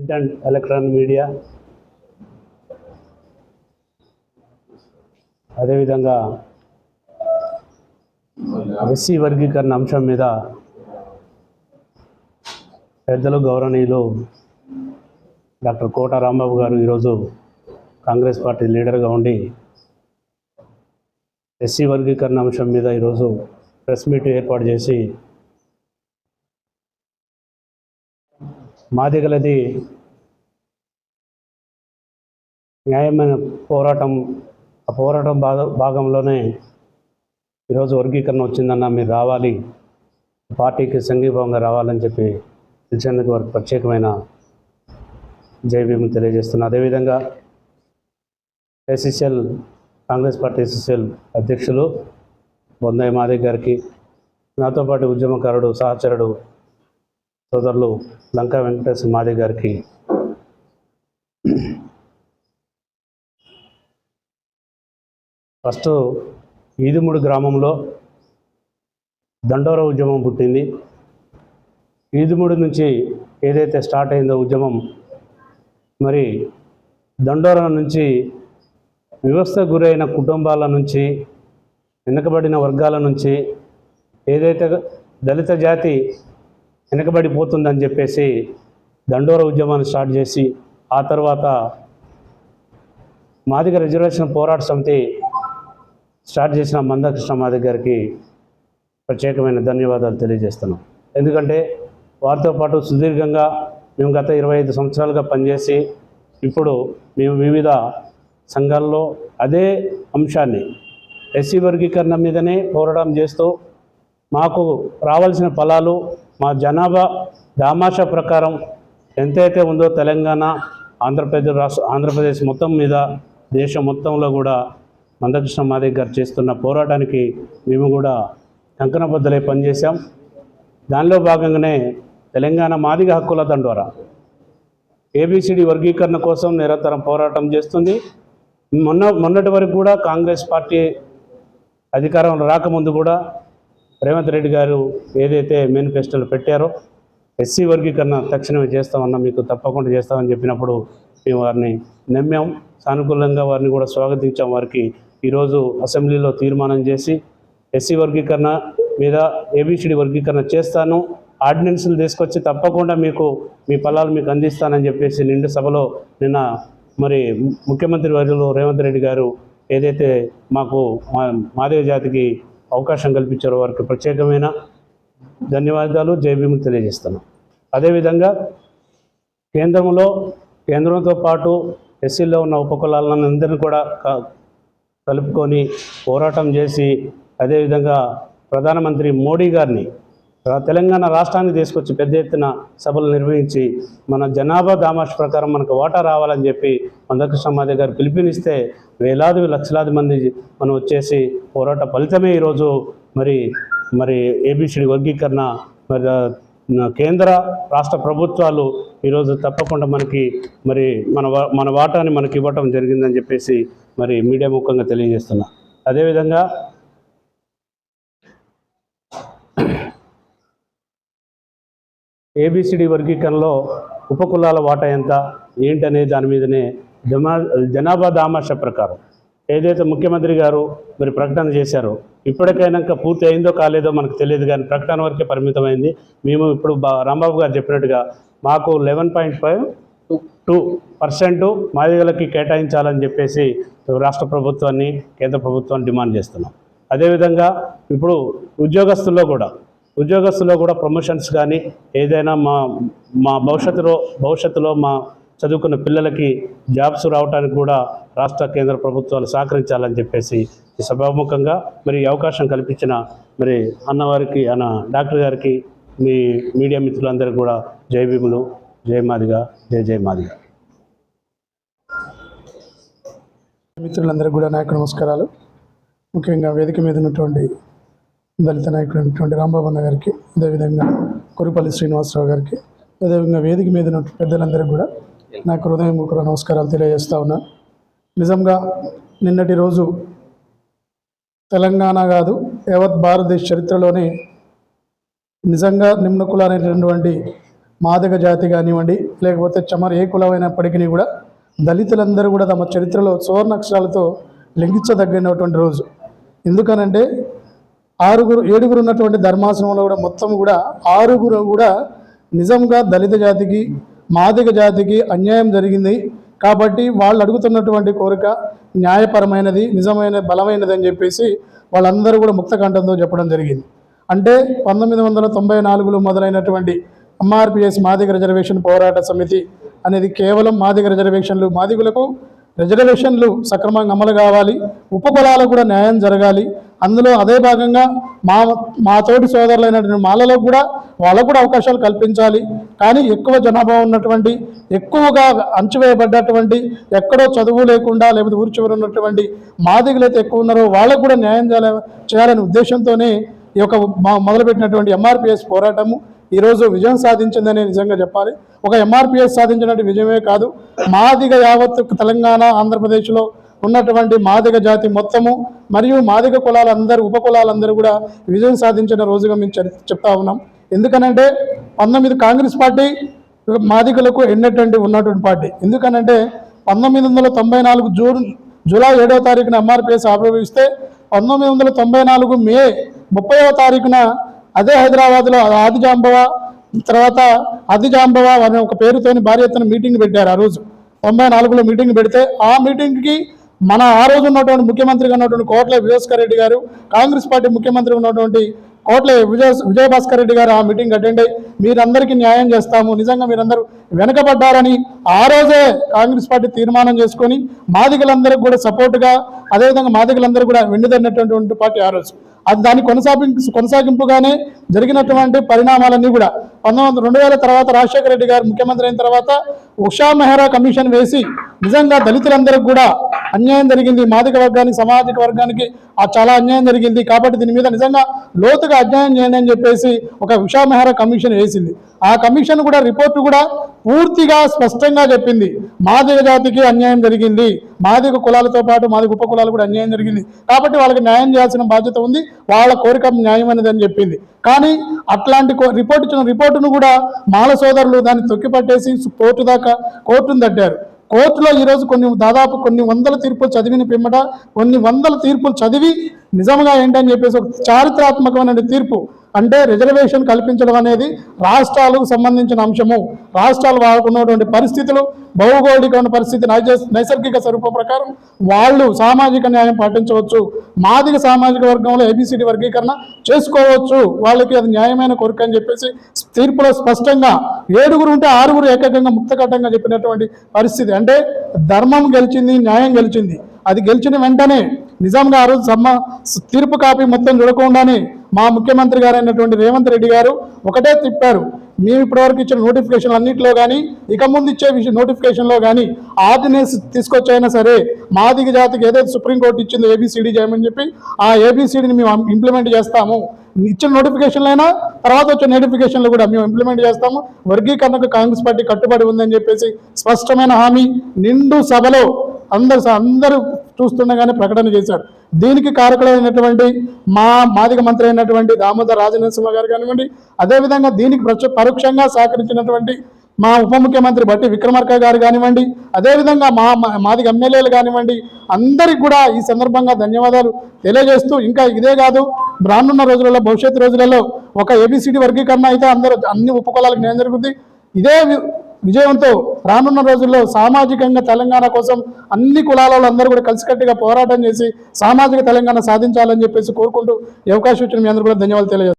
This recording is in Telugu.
ప్రింట్ అండ్ ఎలక్ట్రానిక్ మీడియా, అదేవిధంగా ఎస్సీ వర్గీకరణ అంశం మీద పెద్దలు గౌరవనీయులు డాక్టర్ కోట రాంబాబు గారు ఈరోజు కాంగ్రెస్ పార్టీ లీడర్గా ఉండి ఎస్సీ వర్గీకరణ అంశం మీద ఈరోజు ప్రెస్ మీట్ ఏర్పాటు చేసి మాదిగలది న్యాయమైన పోరాటం, ఆ పోరాటం భాగంలోనే ఈరోజు వర్గీకరణ వచ్చిందన్న మీరు రావాలి, పార్టీకి సంఘీభావంగా రావాలని చెప్పి పిలిచేందుకు వారికి ప్రత్యేకమైన జైభీము తెలియజేస్తున్నా. అదేవిధంగా ఎస్ఎస్ఎల్ కాంగ్రెస్ పార్టీ ఎస్ఎస్ఎల్ అధ్యక్షులు బొందయ్య మాదిగ గారికి, నాతో పాటు ఉద్యమకారుడు సహచరుడు సోదరులు లంకా వెంకటేశ్వర మాదిగ గారికి, ఫస్ట్ ఈదుమూడి గ్రామంలో దండోర ఉద్యమం పుట్టింది. ఈదుమూడి నుంచి ఏదైతే స్టార్ట్ అయిందో ఉద్యమం, మరి దండోర నుంచి వ్యవస్థ గురైన కుటుంబాల నుంచి, వెనుకబడిన వర్గాల నుంచి, ఏదైతే దళిత జాతి వెనుకబడిపోతుందని చెప్పేసి దండోర ఉద్యమాన్ని స్టార్ట్ చేసి, ఆ తర్వాత మాదిగ రిజర్వేషన్ పోరాట సమితి స్టార్ట్ చేసిన మందకృష్ణ మాదిగ గారికి ప్రత్యేకమైన ధన్యవాదాలు తెలియజేస్తున్నాం. ఎందుకంటే వారితో పాటు సుదీర్ఘంగా మేము గత 25 సంవత్సరాలుగా పనిచేసి, ఇప్పుడు మేము వివిధ సంఘాల్లో అదే అంశాన్ని ఎస్సీ వర్గీకరణ మీదనే పోరాటం చేస్తూ మాకు రావాల్సిన ఫలాలు మా జనాభా దామాషా ప్రకారం ఎంతైతే ఉందో తెలంగాణ, ఆంధ్రప్రదేశ్ మొత్తం మీద, దేశం మొత్తంలో కూడా మందకృష్ణ మాదిగ గారు చేస్తున్న పోరాటానికి మేము కూడా కంకణబద్ధలై పనిచేశాం. దానిలో భాగంగానే తెలంగాణ మాదిగ హక్కుల దండోర ఏబిసిడి వర్గీకరణ కోసం నిరంతరం పోరాటం చేస్తుంది. మొన్నటి వరకు కూడా కాంగ్రెస్ పార్టీ అధికారంలో రాకముందు కూడా రేవంత్ రెడ్డి గారు ఏదైతే మేనిఫెస్టోలు పెట్టారో ఎస్సీ వర్గీకరణ తక్షణమే చేస్తామన్నా, మీకు తప్పకుండా చేస్తామని చెప్పినప్పుడు మేము వారిని నమ్మాం, సానుకూలంగా వారిని కూడా స్వాగతించాం. వారికి ఈరోజు అసెంబ్లీలో తీర్మానం చేసి ఎస్సీ వర్గీకరణ మీద ఏబిసిడి వర్గీకరణ చేస్తాను, ఆర్డినెన్స్లు తీసుకొచ్చి తప్పకుండా మీకు మీ ఫలాలు మీకు అందిస్తానని చెప్పేసి నిండు సభలో నిన్న మరి ముఖ్యమంత్రి వర్యులు రేవంత్ రెడ్డి గారు ఏదైతే మాకు మాదిగ జాతికి అవకాశం కల్పించారో వారికి ప్రత్యేకమైన ధన్యవాదాలు, జైభీము తెలియజేస్తున్నాం. అదేవిధంగా కేంద్రంతో పాటు ఎస్సీలో ఉన్న ఉపకులాలందరినీ కూడా కలుపుకొని పోరాటం చేసి, అదేవిధంగా ప్రధానమంత్రి మోడీ గారిని తెలంగాణ రాష్ట్రాన్ని తీసుకొచ్చి పెద్ద ఎత్తున సభలు నిర్వహించి మన జనాభా దామాష ప్రకారం మనకు వాటా రావాలని చెప్పి మందకృష్ణ మాదిగ గారు పిలుపునిస్తే వేలాది లక్షలాది మంది మనం వచ్చేసి పోరాట ఫలితమే ఈరోజు మరి ఏబిసిడి వర్గీకరణ మరి కేంద్ర రాష్ట్ర ప్రభుత్వాలు ఈరోజు తప్పకుండా మనకి మరి మన వాటాని మనకి ఇవ్వటం జరిగిందని చెప్పేసి మరి మీడియా ముఖంగా తెలియజేస్తున్నా. అదేవిధంగా ఏబిసిడి వర్గీకరణలో ఉపకులాల వాటా ఎంత ఏంటనే దాని మీదనే జనాభా దామాషా ప్రకారం ఏదైతే ముఖ్యమంత్రి గారు మరి ప్రకటన చేశారో, ఇప్పటికైనా పూర్తి అయిందో కాలేదో మనకు తెలియదు, కానీ ప్రకటన వరకే పరిమితమైంది. మేము ఇప్పుడు రాంబాబు గారు చెప్పినట్టుగా మాకు 11.52% మాదిగలకి కేటాయించాలని చెప్పేసి రాష్ట్ర ప్రభుత్వాన్ని, కేంద్ర ప్రభుత్వాన్ని డిమాండ్ చేస్తున్నాం. అదేవిధంగా ఇప్పుడు ఉద్యోగస్తుల్లో కూడా ప్రమోషన్స్ కానీ ఏదైనా మా భవిష్యత్తులో మా చదువుకున్న పిల్లలకి జాబ్స్ రావడానికి కూడా రాష్ట్ర కేంద్ర ప్రభుత్వాలు సహకరించాలని చెప్పేసి ఈ సభాముఖంగా మరి అవకాశం కల్పించిన మరి డాక్టర్ గారికి, మీ మీడియా మిత్రులందరికీ కూడా జై భీములు, జై మాదిగ, జై మాదిగ. మిత్రులందరికీ కూడా నాయకు నమస్కారాలు. ముఖ్యంగా వేదిక మీద ఉన్నటువంటి దళిత నాయకుడు అయినటువంటి రాంబాబు అన్న గారికి, అదేవిధంగా కురుపల్లి శ్రీనివాసరావు గారికి, అదేవిధంగా వేదిక మీద ఉన్న పెద్దలందరికీ కూడా నాకు హృదయపూర్వక నమస్కారాలు తెలియజేస్తా ఉన్నా. నిజంగా నిన్నటి రోజు తెలంగాణ కాదు, యావత్ భారతదేశ చరిత్రలోనే నిజంగా నిమ్న కులాలైనటువంటి మాదిగ జాతి కానివ్వండి, లేకపోతే చమర్ ఏ కులమైనప్పటికీ కూడా దళితులందరూ కూడా తమ చరిత్రలో సువర్ణాక్షరాలతో లింకించదగినటువంటి రోజు. ఎందుకనంటే ఏడుగురు ఉన్నటువంటి ధర్మాసనంలో కూడా మొత్తం కూడా 6 కూడా నిజంగా దళిత జాతికి మాదిగ జాతికి అన్యాయం జరిగింది కాబట్టి వాళ్ళు అడుగుతున్నటువంటి కోరిక న్యాయపరమైనది, నిజమైన, బలమైనది అని చెప్పేసి వాళ్ళందరూ కూడా ముక్తకంఠంతో చెప్పడం జరిగింది. అంటే 1994లో మొదలైనటువంటి ఎంఆర్పిఎస్ మాదిగ రిజర్వేషన్ పోరాట సమితి అనేది కేవలం మాదిగ రిజర్వేషన్లు, మాదిగులకు రిజర్వేషన్లు సక్రమంగా అమలు కావాలి, ఉపకులాలకు కూడా న్యాయం జరగాలి, అందులో అదే భాగంగా మా తోటి సోదరులైనటువంటి మాలలో కూడా వాళ్ళకు కూడా అవకాశాలు కల్పించాలి. కానీ ఎక్కువ జనాభా ఉన్నటువంటి, ఎక్కువగా అంచువేయబడ్డటువంటి, ఎక్కడో చదువు లేకుండా లేకపోతే ఊరి చివరి ఉన్నటువంటి మాదిగులైతే ఎక్కువ ఉన్నారో వాళ్ళకు కూడా న్యాయం చేయాలనే ఉద్దేశంతోనే ఈ యొక్క మొదలుపెట్టినటువంటి ఎంఆర్పిఎస్ పోరాటము ఈరోజు విజయం సాధించిందని నిజంగా చెప్పాలి. ఒక ఎంఆర్పిఎస్ సాధించినటువంటి విజయమే కాదు, మాదిగ యావత్ తెలంగాణ, ఆంధ్రప్రదేశ్లో ఉన్నటువంటి మాదిగ జాతి మొత్తము మరియు మాదిగ కులాలందరూ, ఉపకులాలందరూ కూడా విజయం సాధించిన రోజుగా మేము చెప్తా ఉన్నాం. ఎందుకనంటే కాంగ్రెస్ పార్టీ మాదిగలకు ఉన్నటువంటి పార్టీ. ఎందుకనంటే 1994 జూలై 7వ తారీఖున ఎంఆర్పిఎస్ ఆవిర్భవిస్తే 1994 మే 30వ తారీఖున అదే హైదరాబాద్లో ఆదిజాంబవ అనే ఒక పేరుతోని భారీ ఎత్తున మీటింగ్ పెట్టారు. ఆ రోజు 94లో మీటింగ్ పెడితే ఆ మీటింగ్కి ఆ రోజు ఉన్నటువంటి ముఖ్యమంత్రిగా ఉన్నటువంటి కోట్ల విజయభాస్కర్ రెడ్డి గారు, కాంగ్రెస్ పార్టీ ముఖ్యమంత్రి ఉన్నటువంటి కోట్ల విజయభాస్కర్ రెడ్డి గారు ఆ మీటింగ్ అటెండ్ అయ్యి మీరందరికీ న్యాయం చేస్తాము, నిజంగా మీరందరూ వెనకబడ్డారని ఆ రోజే కాంగ్రెస్ పార్టీ తీర్మానం చేసుకొని మాదిగలందరికీ కూడా సపోర్టుగా, అదేవిధంగా మాదిగలందరూ కూడా వెన్నుదన్నటువంటి పార్టీ ఆ రోజు. దాని కొనసాగింపుగానే జరిగినటువంటి పరిణామాలన్నీ కూడా 2000 తర్వాత రాజశేఖర రెడ్డి గారు ముఖ్యమంత్రి అయిన తర్వాత ఉషా మెహ్రా కమిషన్ వేసి నిజంగా దళితులందరికీ కూడా అన్యాయం జరిగింది, మాదిగ వర్గానికి, సామాజిక వర్గానికి చాలా అన్యాయం జరిగింది కాబట్టి దీని మీద నిజంగా లోతుగా అధ్యయనం చేయండి అని చెప్పేసి ఒక ఉషా మెహ్రా కమిషన్ వేసింది. ఆ కమిషన్ కూడా రిపోర్టు కూడా పూర్తిగా స్పష్టంగా చెప్పింది మాదిగ జాతికి అన్యాయం జరిగింది, మాదిగ కులాలతో పాటు మాదిగ ఉపకులాలు కూడా అన్యాయం జరిగింది కాబట్టి వాళ్ళకి న్యాయం చేయాల్సిన బాధ్యత ఉంది, వాళ్ళ కోరిక న్యాయమైనది అని చెప్పింది. కానీ అట్లాంటి రిపోర్టును కూడా మాల సోదరులు దాన్ని తొక్కిపట్టేసి కోర్టును తట్టారు. కోర్టులో ఈరోజు దాదాపు కొన్ని వందల తీర్పులు చదివిన పిమ్మట కొన్ని వందల తీర్పులు చదివి నిజంగా ఏంటని చెప్పేసి ఒక చారిత్రాత్మకమైన తీర్పు, అంటే రిజర్వేషన్ కల్పించడం అనేది రాష్ట్రాలకు సంబంధించిన అంశము, రాష్ట్రాలు వాడుకున్నటువంటి పరిస్థితులు, భౌగోళికమైన పరిస్థితి, నైసర్గిక స్వరూపం ప్రకారం వాళ్ళు సామాజిక న్యాయం పాటించవచ్చు, మాదిగ సామాజిక వర్గంలో ఏబిసిడి వర్గీకరణ చేసుకోవచ్చు, వాళ్ళకి అది న్యాయమైన కోరిక అని చెప్పేసి తీర్పులో స్పష్టంగా 7 ఉంటే 6 ఏకంగా ముక్తకట్టంగా చెప్పినటువంటి పరిస్థితి. అంటే ధర్మం గెలిచింది, న్యాయం గెలిచింది. అది గెలిచిన వెంటనే నిజంగా ఆ రోజు తీర్పు కాపీ మొత్తం చూడకుండానే మా ముఖ్యమంత్రి గారు అయినటువంటి రేవంత్ రెడ్డి గారు ఒకటే తిప్పారు, మేము ఇప్పటివరకు ఇచ్చిన నోటిఫికేషన్లు అన్నింటిలో కానీ ఇక ముందు ఇచ్చే నోటిఫికేషన్లో కానీ ఆర్డినెన్స్ తీసుకొచ్చైనా సరే మాదిగ జాతికి ఏదైతే సుప్రీంకోర్టు ఇచ్చిందో ఏబిసిడి చేయమని చెప్పి ఆ ఏబిసిడిని మేము ఇంప్లిమెంట్ చేస్తాము, ఇచ్చిన నోటిఫికేషన్లు అయినా తర్వాత వచ్చే నోటిఫికేషన్లు కూడా మేము ఇంప్లిమెంట్ చేస్తాము, వర్గీకరణకు కాంగ్రెస్ పార్టీ కట్టుబడి ఉందని చెప్పేసి స్పష్టమైన హామీ నిండు సభలో అందరూ చూస్తుండగానే ప్రకటన చేశారు. దీనికి కారకులైనటువంటి మాదిగ మంత్రి అయినటువంటి దామోదర్ రాజనరసింహ గారు కానివ్వండి, అదేవిధంగా దీనికి పరోక్షంగా సహకరించినటువంటి మా ఉప ముఖ్యమంత్రి బట్టి విక్రమార్క గారు కానివ్వండి, అదేవిధంగా మాదిగ ఎమ్మెల్యేలు కానివ్వండి, అందరికి కూడా ఈ సందర్భంగా ధన్యవాదాలు తెలియజేస్తూ, ఇంకా ఇదే కాదు రానున్న రోజులలో, భవిష్యత్తు రోజులలో ఒక ఏబిసిడి వర్గీకరణ అయితే అన్ని ఉపకులాలకు న్యాయం జరుగుతుంది. ఇదే విజయంతో రానున్న రోజుల్లో సామాజికంగా తెలంగాణ కోసం అన్ని కులాలలో అందరూ కూడా కలిసికట్టుగా పోరాటం చేసి సామాజిక తెలంగాణ సాధించాలని చెప్పేసి కోరుకుంటూ ఈ అవకాశం ఇచ్చిన మీ అందరూ కూడా ధన్యవాదాలు తెలియజేస్తాను.